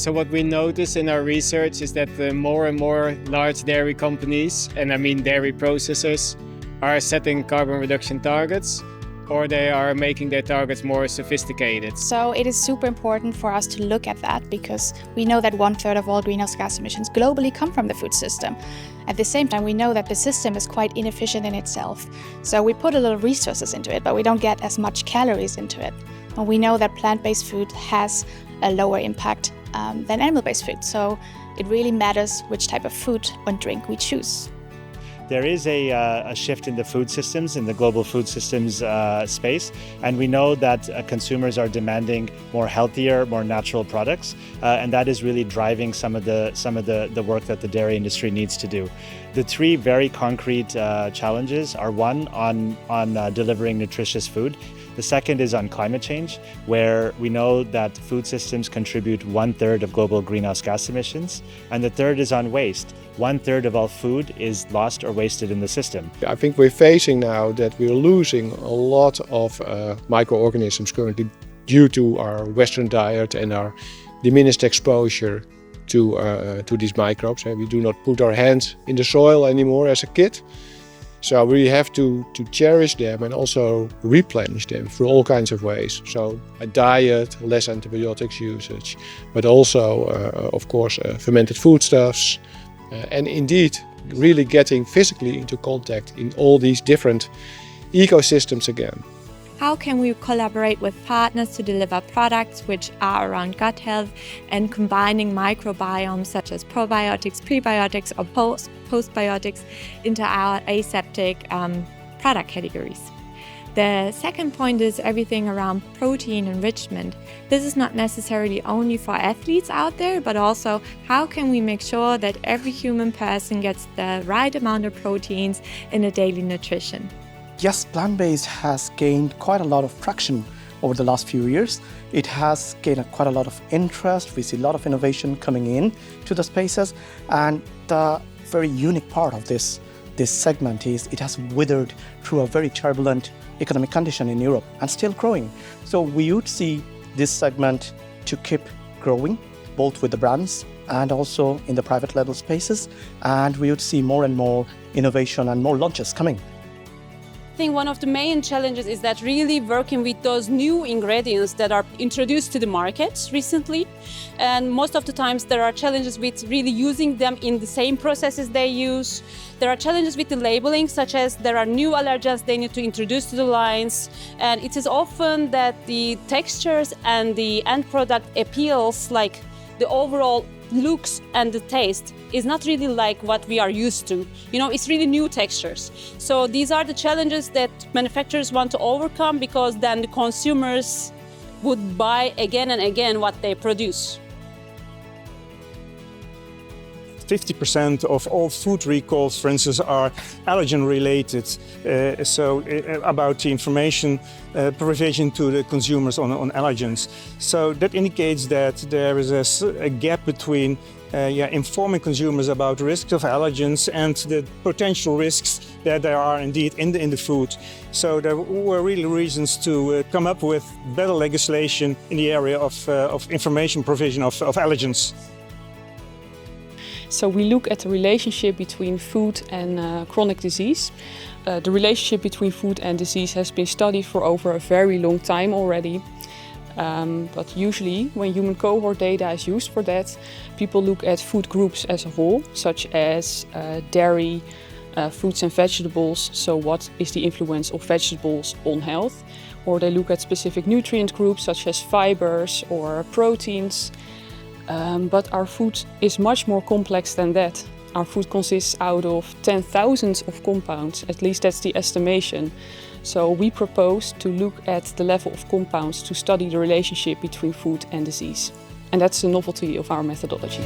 So what we notice in our research is that more and more large dairy companies, and I mean dairy processors, are setting carbon reduction targets, or they are making their targets more sophisticated. So it is super important for us to look at that, because we know that 1/3 of all greenhouse gas emissions globally come from the food system. At the same time, we know that the system is quite inefficient in itself. So we put a lot of resources into it, but we don't get as much calories into it. And we know that plant-based food has a lower impact than animal-based food. So it really matters which type of food and drink we choose. There is a shift in the food systems, in the global food systems space, and we know that consumers are demanding more healthier, more natural products, and that is really driving some of the work that the dairy industry needs to do. The three very concrete challenges are: one, on delivering nutritious food. The second is on climate change, where we know that food systems contribute 1/3 of global greenhouse gas emissions. And the third is on waste. 1/3 of all food is lost or wasted in the system. I think we're facing now that we're losing a lot of microorganisms currently due to our Western diet and our diminished exposure to these microbes. We do not put our hands in the soil anymore as a kid. So we have to cherish them and also replenish them through all kinds of ways. So a diet, less antibiotics usage, but also, of course, fermented foodstuffs. And indeed, really getting physically into contact in all these different ecosystems again. How can we collaborate with partners to deliver products which are around gut health and combining microbiomes such as probiotics, prebiotics or postbiotics into our aseptic product categories? The second point is everything around protein enrichment. This is not necessarily only for athletes out there, but also how can we make sure that every human person gets the right amount of proteins in a daily nutrition? Yes, plant-based has gained quite a lot of traction over the last few years. It has gained quite a lot of interest. We see a lot of innovation coming in to the spaces, and the very unique part of this segment is it has withered through a very turbulent economic condition in Europe and still growing. So we would see this segment to keep growing, both with the brands and also in the private label spaces, and we would see more and more innovation and more launches coming. I think one of the main challenges is that really working with those new ingredients that are introduced to the market recently. And most of the times there are challenges with really using them in the same processes they use. There are challenges with the labeling, such as there are new allergens they need to introduce to the lines. And it is often that the textures and the end product appeals, like the overall looks and the taste, is not really like what we are used to. You know, it's really new textures. So these are the challenges that manufacturers want to overcome, because then the consumers would buy again and again what they produce. 50% of all food recalls, for instance, are allergen related. About the information provision to the consumers on allergens. So that indicates that there is a gap between informing consumers about the risks of allergens and the potential risks that there are indeed in the food. So there were really reasons to come up with better legislation in the area of information provision of allergens. So we look at the relationship between food and chronic disease. The relationship between food and disease has been studied for over a very long time already. But usually when human cohort data is used for that, people look at food groups as a whole, such as dairy, fruits and vegetables. So what is the influence of vegetables on health? Or they look at specific nutrient groups such as fibers or proteins. But our food is much more complex than that. Our food consists out of 10,000s of compounds, at least that's the estimation. So we propose to look at the level of compounds to study the relationship between food and disease. And that's the novelty of our methodology.